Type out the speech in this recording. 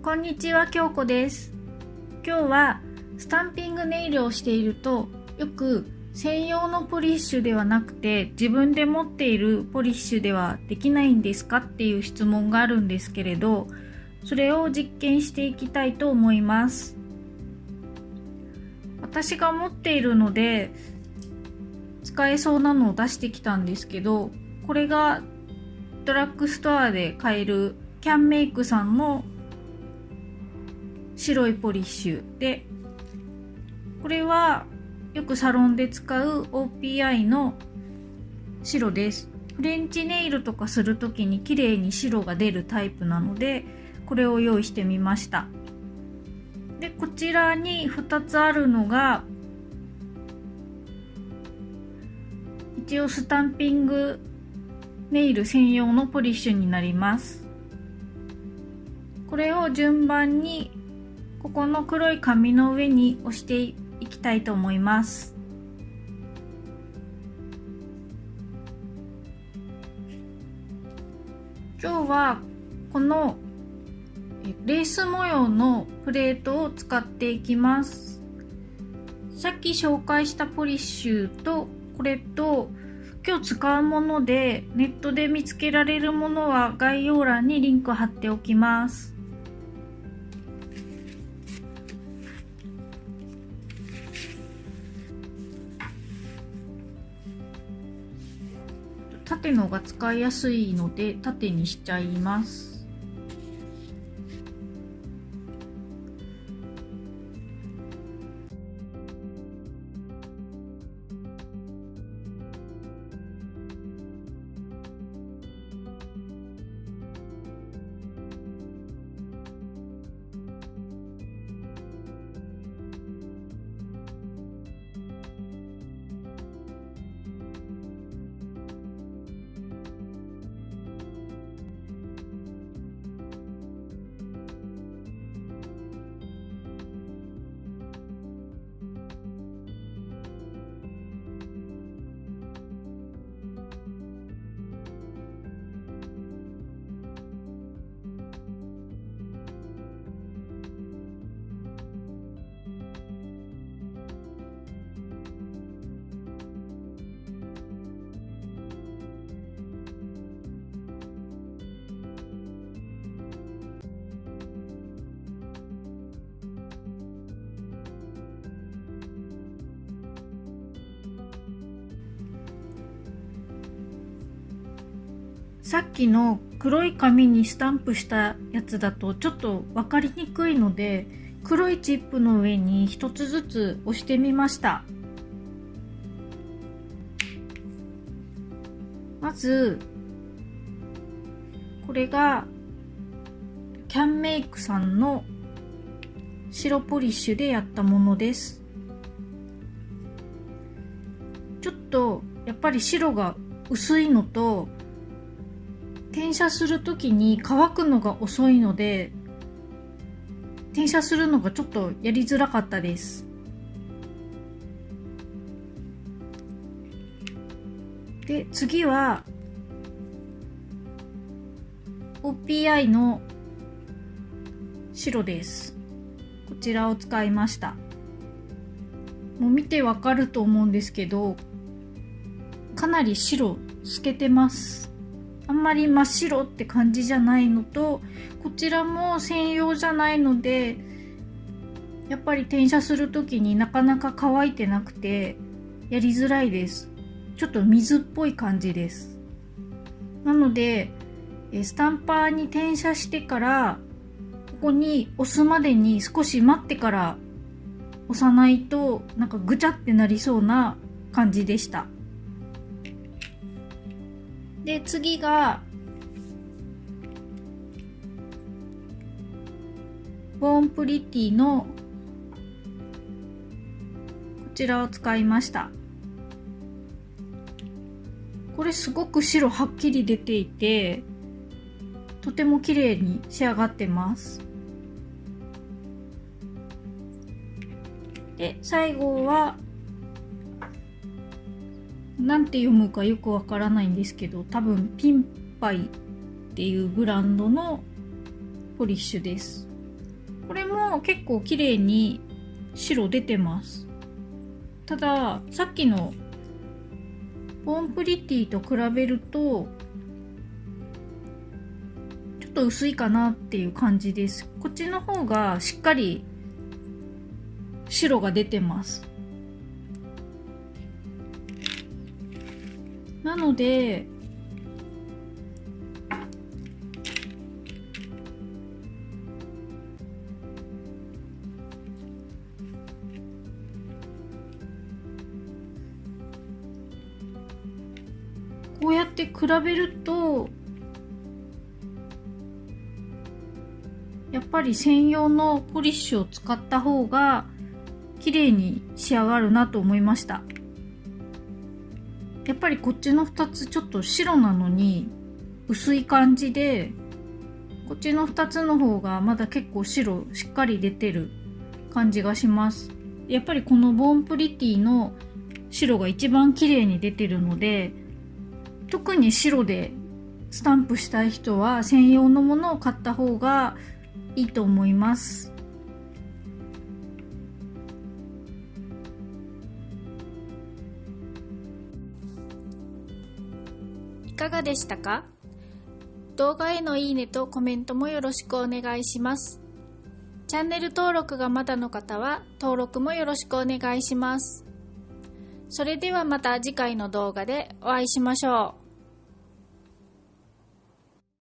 こんにちは、京子です。今日はスタンピングネイルをしているとよく専用のポリッシュではなくて自分で持っているポリッシュではできないんですかっていう質問があるんですけれど、それを実験していきたいと思います。私が持っているので使えそうなのを出してきたんですけど、これがドラッグストアで買えるキャンメイクさんの白いポリッシュで、これはよくサロンで使う OPI の白です。フレンチネイルとかするときに綺麗に白が出るタイプなので、これを用意してみました。で、こちらに2つあるのが一応スタンピングネイル専用のポリッシュになります。これを順番にここの黒い紙の上に押していきたいと思います。今日はこのレース模様のプレートを使っていきます。さっき紹介したポリッシュとこれと今日使うものでネットで見つけられるものは概要欄にリンク貼っておきます。縦のが使いやすいので縦にしちゃいます。さっきの黒い紙にスタンプしたやつだとちょっと分かりにくいので、黒いチップの上に一つずつ押してみました。まずこれがキャンメイクさんの白ポリッシュでやったものです。ちょっとやっぱり白が薄いのと転写する時に乾くのが遅いので転写するのがちょっとやりづらかったです。で、次は OPI の白です。こちらを使いました。もう見てわかると思うんですけど、かなり白透けてます。あんまり真っ白って感じじゃないのと、こちらも専用じゃないのでやっぱり転写する時になかなか乾いてなくてやりづらいです。ちょっと水っぽい感じです。なのでスタンパーに転写してからここに押すまでに少し待ってから押さないとなんかぐちゃってなりそうな感じでした。で、次がボーンプリティのこちらを使いました。これすごく白はっきり出ていてとても綺麗に仕上がってます。で、最後はなんて読むかよくわからないんですけど、多分ピンパイっていうブランドのポリッシュです。も結構綺麗に白出てます。たださっきのボンプリティと比べるとちょっと薄いかなっていう感じです。こっちの方がしっかり白が出てます。なのでこうやって比べるとやっぱり専用のポリッシュを使った方が綺麗に仕上がるなと思いました。やっぱりこっちの2つちょっと白なのに薄い感じで、こっちの2つの方がまだ結構白しっかり出てる感じがします。やっぱりこのボンプリティの白が一番綺麗に出てるので、特に白でスタンプしたい人は専用のものを買った方がいいと思います。いかがでしたか？動画へのいいねとコメントもよろしくお願いします。チャンネル登録がまだの方は登録もよろしくお願いします。それではまた次回の動画でお会いしましょう。